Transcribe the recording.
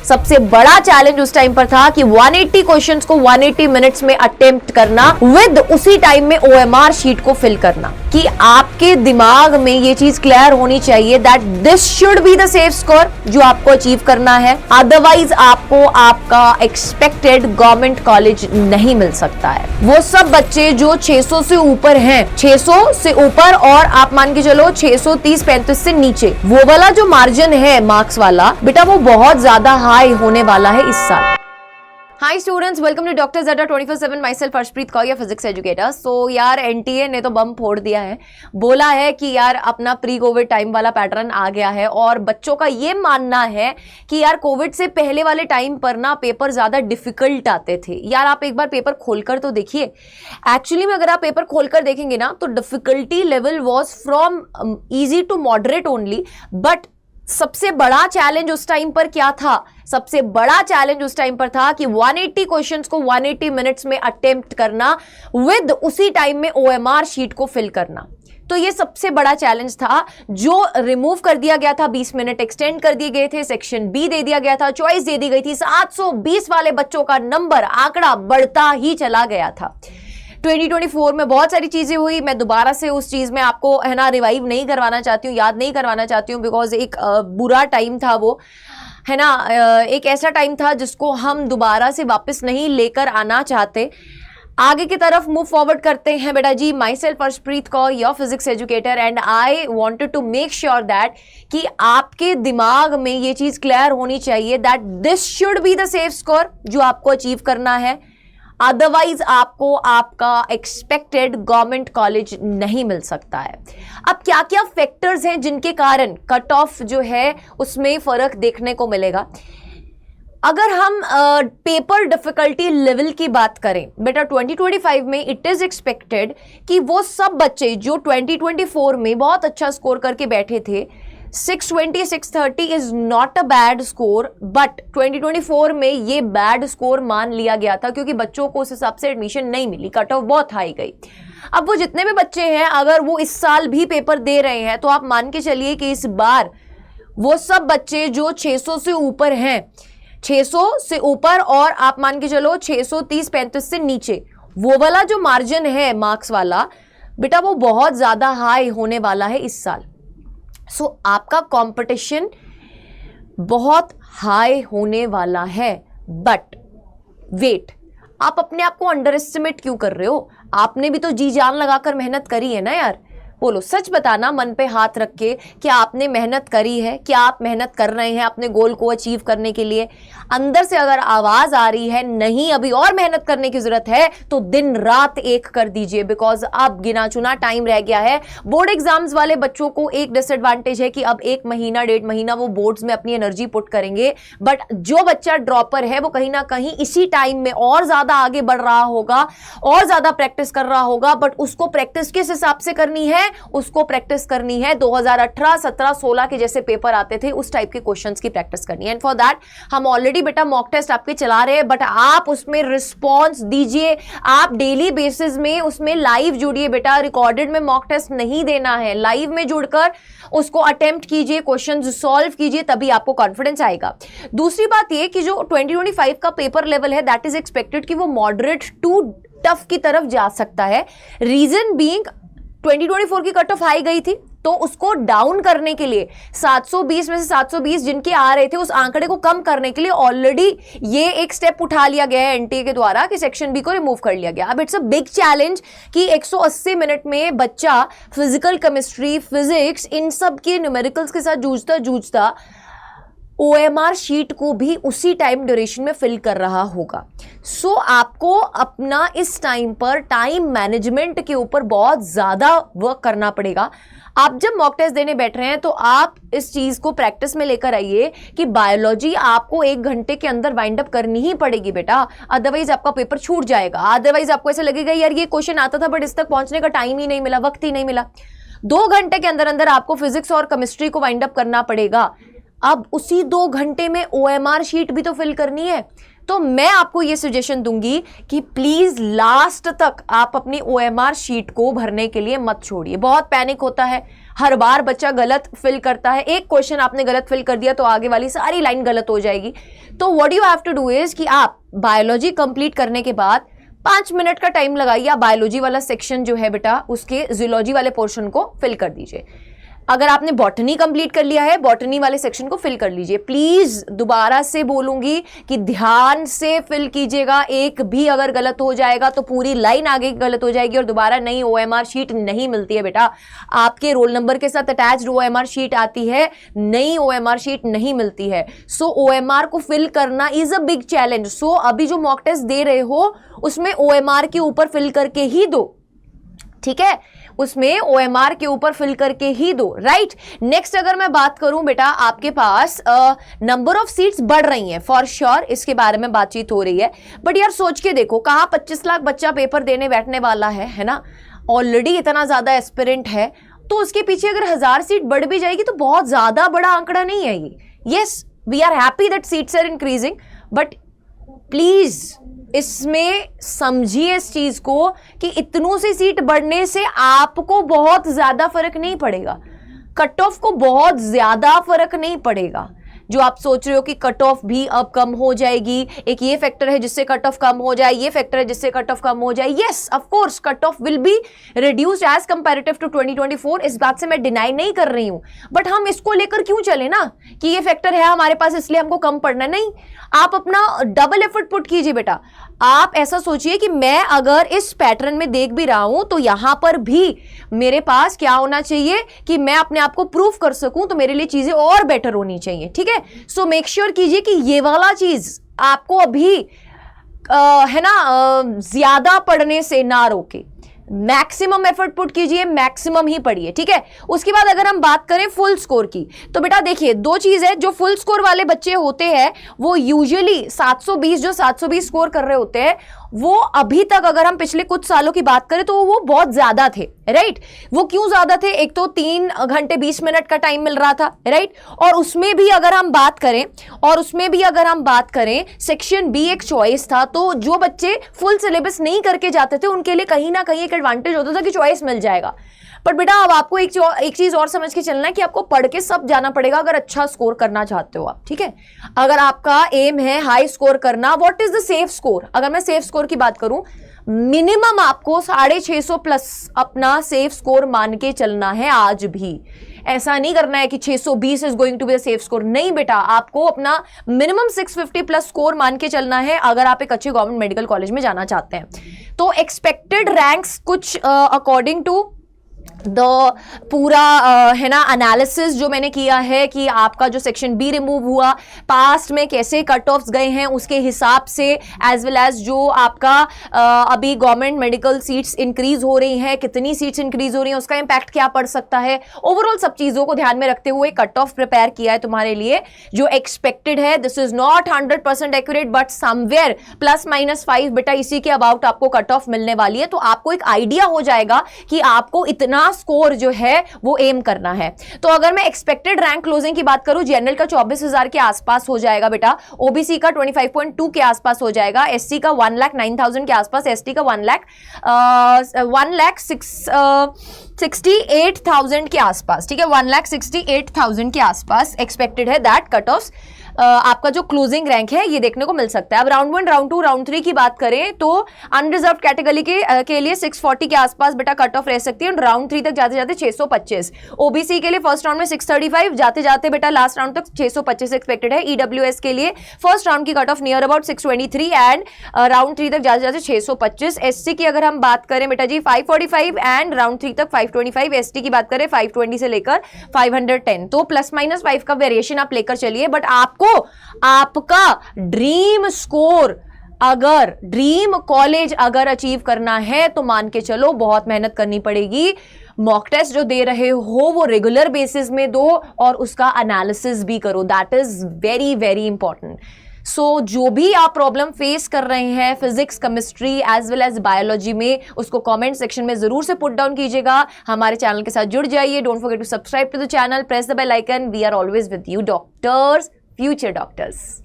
सबसे बड़ा चैलेंज उस टाइम पर था कि 180 क्वेश्चंस को 180 मिनट्स में अटेम्प्ट करना विद उसी टाइम में ओएमआर शीट को फिल करना। कि आपके दिमाग में ये चीज क्लियर होनी चाहिए that this should be the safe score जो आपको अचीव करना है, अदरवाइज आपको आपका एक्सपेक्टेड गवर्नमेंट कॉलेज नहीं मिल सकता है। वो सब बच्चे जो 600 से ऊपर हैं, 600 से ऊपर और आप मान के चलो 630-35 से नीचे, वो वाला जो मार्जिन है मार्क्स वाला बेटा वो बहुत ज्यादा हाई होने वाला है इस साल। Hi students, welcome to doctor ज़ेडा 24/7। Myself Harshpreet Kaur, your physics educator. सो यार एनटीए ने तो बम फोड़ दिया है, बोला है कि यार अपना प्री कोविड टाइम वाला पैटर्न आ गया है और बच्चों का ये मानना है कि यार कोविड से पहले वाले टाइम पर ना पेपर ज़्यादा डिफिकल्ट आते थे। यार आप एक बार पेपर खोलकर तो देखिए, एक्चुअली में अगर आप पेपर खोलकर देखेंगे ना तो difficulty level was from easy to moderate only. But सबसे बड़ा चैलेंज उस टाइम पर क्या था? सबसे बड़ा चैलेंज उस टाइम पर था कि 180 क्वेश्चंस को 180 मिनट्स में अटेम्प्ट करना विद उसी टाइम में ओएमआर शीट को फिल करना। तो ये सबसे बड़ा चैलेंज था जो रिमूव कर दिया गया था। 20 मिनट एक्सटेंड कर दिए गए थे, सेक्शन बी दे दिया गया था, चॉइस दे दी गई थी। 720 वाले बच्चों का नंबर आंकड़ा बढ़ता ही चला गया था। 2024 में बहुत सारी चीजें हुई, मैं दोबारा से उस चीज में आपको है ना रिवाइव नहीं करवाना चाहती हूँ, याद नहीं करवाना चाहती हूँ, बिकॉज एक बुरा टाइम था वो, है ना, एक ऐसा टाइम था जिसको हम दोबारा से वापस नहीं लेकर आना चाहते। आगे की तरफ मूव फॉरवर्ड करते हैं बेटा जी। Myself Harshpreet Kaur, your physics educator, and I wanted to make sure that कि आपके दिमाग में ये चीज क्लियर होनी चाहिए that this should be the safe score जो आपको अचीव करना है, अदरवाइज आपको आपका एक्सपेक्टेड गवर्नमेंट कॉलेज नहीं मिल सकता है। अब क्या क्या फैक्टर्स हैं जिनके कारण कट ऑफ जो है उसमें फर्क देखने को मिलेगा? अगर हम पेपर डिफिकल्टी लेवल की बात करें बेटा, 2025 में इट इज एक्सपेक्टेड कि वो सब बच्चे जो 2024 में बहुत अच्छा स्कोर करके बैठे थे, 620, 630 is not a bad score, but 2024 में ये बैड स्कोर मान लिया गया था क्योंकि बच्चों को उस हिसाब से एडमिशन नहीं मिली, कट ऑफ बहुत हाई गई। अब वो जितने भी बच्चे हैं अगर वो इस साल भी पेपर दे रहे हैं तो आप मान के चलिए कि इस बार वो सब बच्चे जो 600 से ऊपर हैं, 600 से ऊपर और आप मान के चलो 630-35 से नीचे, वो वाला जो मार्जिन है मार्क्स वाला बेटा वो बहुत ज्यादा हाई होने वाला है इस साल। सो आपका कंपटीशन बहुत हाई होने वाला है। बट वेट, आप अपने आप को अंडर एस्टिमेट क्यों कर रहे हो? आपने भी तो जी जान लगाकर मेहनत करी है ना यार। बोलो, सच बताना मन पे हाथ रख के, क्या आपने मेहनत करी है? क्या आप मेहनत कर रहे हैं अपने गोल को अचीव करने के लिए? अंदर से अगर आवाज आ रही है नहीं अभी और मेहनत करने की जरूरत है तो दिन रात एक कर दीजिए, बिकॉज अब गिना चुना टाइम रह गया है। बोर्ड एग्जाम्स वाले बच्चों को एक डिसएडवांटेज है कि अब 1 महीना 1.5 महीना वो बोर्ड्स में अपनी एनर्जी पुट करेंगे, बट जो बच्चा ड्रॉपर है वो कहीं ना कहीं इसी टाइम में और ज्यादा आगे बढ़ रहा होगा और ज्यादा प्रैक्टिस कर रहा होगा। बट उसको प्रैक्टिस किस हिसाब से करनी है? उसको प्रैक्टिस करनी है 2018, 17, 16 के जैसे पेपर आते थे उस टाइप के क्वेश्चंस की प्रैक्टिस करनी है। एंड फॉर दैट हम ऑलरेडी बेटा मॉक टेस्ट आपके चला रहे हैं, बट आप उसमें रिस्पॉन्स दीजिए, आप डेली बेसिस में उसमें लाइव जुड़िए बेटा। रिकॉर्डेड में मॉक टेस्ट नहीं देना है, लाइव में जुड़कर उसको अटेम्प्ट कीजिए, क्वेश्चन सॉल्व कीजिए, तभी आपको कॉन्फिडेंस आएगा। दूसरी बात यह कि जो 2025 का पेपर लेवल है दैट इज एक्सपेक्टेड कि वो मॉडरेट टू टफ की तरफ जा सकता है। रीजन बीइंग 2024 की कट ऑफ हाई गई थी तो उसको डाउन करने के लिए 720 में से 720 जिनके आ रहे थे उस आंकड़े को कम करने के लिए ऑलरेडी ये एक स्टेप उठा लिया गया है एनटीए के द्वारा कि सेक्शन बी को रिमूव कर लिया गया। अब इट्स अ बिग चैलेंज कि 180 मिनट में बच्चा फिजिकल, केमिस्ट्री, फिजिक्स इन सब के न्यूमेरिकल्स के साथ जूझता ओएमआर शीट को भी उसी टाइम ड्यूरेशन में फिल कर रहा होगा। सो आपको अपना इस टाइम पर टाइम मैनेजमेंट के ऊपर बहुत ज्यादा वर्क करना पड़ेगा। आप जब मॉक टेस्ट देने बैठ रहे हैं तो आप इस चीज को प्रैक्टिस में लेकर आइए कि बायोलॉजी आपको 1 घंटे के अंदर वाइंड अप करनी ही पड़ेगी बेटा, अदरवाइज आपका पेपर छूट जाएगा। अदरवाइज आपको ऐसा लगेगा यार ये क्वेश्चन आता था बट इस तक पहुंचने का टाइम ही नहीं मिला, वक्त ही नहीं मिला। 2 घंटे के अंदर अंदर आपको फिजिक्स और केमिस्ट्री को वाइंड अप करना पड़ेगा। अब उसी 2 घंटे में ओएमआर शीट भी तो फिल करनी है। तो मैं आपको ये सजेशन दूंगी कि प्लीज लास्ट तक आप अपनी ओएमआर शीट को भरने के लिए मत छोड़िए। बहुत पैनिक होता है, हर बार बच्चा गलत फिल करता है, एक क्वेश्चन आपने गलत फिल कर दिया तो आगे वाली सारी लाइन गलत हो जाएगी। तो what you have to do is कि आप बायोलॉजी कंप्लीट करने के बाद 5 मिनट का टाइम लगाइए, आप बायोलॉजी वाला सेक्शन जो है बेटा उसके जूलॉजी वाले पोर्शन को फिल कर दीजिए। अगर आपने बॉटनी कंप्लीट कर लिया है, बॉटनी वाले सेक्शन को फिल कर लीजिए। प्लीज दोबारा से बोलूंगी कि ध्यान से फिल कीजिएगा, एक भी अगर गलत हो जाएगा तो पूरी लाइन आगे गलत हो जाएगी और दोबारा नई OMR शीट नहीं मिलती है बेटा। आपके रोल नंबर के साथ अटैच्ड OMR शीट आती है, नई OMR शीट नहीं मिलती है। सो OMR को फिल करना इज अ बिग चैलेंज। सो अभी जो मॉक टेस्ट दे रहे हो उसमें OMR के ऊपर फिल करके ही दो, ठीक है, उसमें OMR के ऊपर फिल करके ही दो, राइट। नेक्स्ट अगर मैं बात करूं बेटा, आपके पास नंबर ऑफ सीट्स बढ़ रही हैं फॉर श्योर, इसके बारे में बातचीत हो रही है। बट यार सोच के देखो, कहां 25 लाख बच्चा पेपर देने बैठने वाला है ना, ऑलरेडी इतना ज्यादा एस्पिरेंट है, तो उसके पीछे अगर 1000 सीट बढ़ भी जाएगी तो बहुत ज्यादा बड़ा आंकड़ा नहीं है ये। Yes, we are happy that seats are increasing, but please इसमें समझिए इस चीज को कि इतनों सी सीट बढ़ने से आपको बहुत ज्यादा फर्क नहीं पड़ेगा, कट ऑफ को बहुत ज्यादा फर्क नहीं पड़ेगा। जो आप सोच रहे हो कि कट ऑफ भी अब कम हो जाएगी, एक ये फैक्टर है जिससे कट ऑफ कम हो जाए, ये फैक्टर है जिससे कट ऑफ कम हो जाए, yes of course cut off will be reduced as comparative to 2024, इस बात से मैं डिनाई नहीं कर रही हूं। बट हम इसको लेकर क्यों चले ना कि ये फैक्टर है हमारे पास इसलिए हमको कम पड़ना, नहीं, आप अपना डबल एफर्ट पुट कीजिए बेटा। आप ऐसा सोचिए कि मैं अगर इस पैटर्न में देख भी रहा हूं तो यहां पर भी मेरे पास क्या होना चाहिए कि मैं अपने आप को प्रूफ कर सकूं, तो मेरे लिए चीजें और बेटर होनी चाहिए, ठीक है। सो मेक श्योर कीजिए कि ये वाला चीज आपको अभी है ना ज्यादा पढ़ने से ना रोके। मैक्सिमम एफर्ट पुट कीजिए, मैक्सिमम ही पढ़िए, ठीक है। उसके बाद अगर हम बात करें फुल स्कोर की, तो बेटा देखिए दो चीज है, जो फुल स्कोर वाले बच्चे होते हैं वो यूजुअली 720 जो 720 स्कोर कर रहे होते हैं, वो अभी तक अगर हम पिछले कुछ सालों की बात करें तो वो बहुत ज्यादा थे, राइट। वो क्यों ज्यादा थे, एक तो 3 घंटे 20 मिनट का टाइम मिल रहा था, राइट, और उसमें भी अगर हम बात करें सेक्शन बी एक चॉइस था, तो जो बच्चे फुल सिलेबस नहीं करके जाते थे उनके लिए कहीं ना कहीं एक एडवांटेज होता था कि चॉइस मिल जाएगा। पर बेटा अब आपको एक चीज और समझ के चलना है कि आपको पढ़ के सब जाना पड़ेगा अगर अच्छा स्कोर करना चाहते हो आप, ठीक है। अगर आपका एम है हाई स्कोर करना, what is the safe score, अगर मैं सेफ स्कोर की बात करूं, मिनिमम आपको 650 प्लस अपना सेफ स्कोर मान के चलना है। आज भी ऐसा नहीं करना है कि 620 is going to be the safe score, नहीं बेटा, आपको अपना मिनिमम 650 प्लस स्कोर मान के चलना है अगर आप एक अच्छे गवर्नमेंट मेडिकल कॉलेज में जाना चाहते हैं। तो एक्सपेक्टेड रैंक्स कुछ अकॉर्डिंग टू द पूरा है ना एनालिसिस जो मैंने किया है कि आपका जो सेक्शन बी रिमूव हुआ, पास्ट में कैसे कट ऑफ्स गए हैं उसके हिसाब से, एज वेल एज जो आपका अभी गवर्नमेंट मेडिकल सीट्स इंक्रीज हो रही हैं, कितनी सीट्स इंक्रीज हो रही हैं, उसका इंपैक्ट क्या पड़ सकता है, ओवरऑल सब चीजों को ध्यान में रखते हुए कट ऑफ प्रिपेयर किया है तुम्हारे लिए जो एक्सपेक्टेड है। This is not 100% accurate but somewhere +-5 बेटा इसी के अबाउट आपको कट ऑफ मिलने वाली है। तो आपको एक आइडिया हो जाएगा कि आपको इतना स्कोर जो है वो एम करना है। तो अगर मैं एक्सपेक्टेड रैंक क्लोजिंग की बात करूं, जनरल का 24,000 के आसपास हो जाएगा बेटा, ओबीसी का 25.2 के आसपास हो जाएगा, एससी का 1,09,000 के आसपास, एसटी का 1,68,000 के आसपास, ठीक है, 1,68,000 के आसपास एक्सपेक्टेड है दैट कट ऑफ आपका जो क्लोजिंग रैंक है ये देखने को मिल सकता है। अब राउंड 1, राउंड 2, राउंड 3 की बात करें तो अनरिजर्व कैटेगरी के लिए 640 के आसपास बेटा कट ऑफ रह सकती है, राउंड 3 तक जाते जाते 625, ओबीसी के लिए फर्स्ट राउंड में 635, जाते जाते बेटा लास्ट राउंड तक 625 एक्सपेक्टेड है। ईडब्ल्यूएस के लिए फर्स्ट राउंड की cut off near about 623 and round 3 तक जाते जाते 625। एससी की अगर हम बात करें बेटा जी 545 एंड राउंड 3 तक 525, एसटी की बात करें 520 से लेकर 510, तो +-5 का वेरिएशन आप लेकर चलिए। बट आपका ड्रीम स्कोर अगर ड्रीम कॉलेज अगर अचीव करना है तो मान के चलो बहुत मेहनत करनी पड़ेगी। मॉक टेस्ट जो दे रहे हो वो रेगुलर बेसिस में दो और उसका एनालिसिस भी करो, that is very very important. So जो भी आप प्रॉब्लम फेस कर रहे हैं physics, chemistry as well as biology में, उसको कमेंट सेक्शन में जरूर से पुट डाउन कीजिएगा। हमारे चैनल के साथ जुड़ जाइए, don't forget to subscribe to the channel, press the bell icon. We are always with you doctors, future doctors.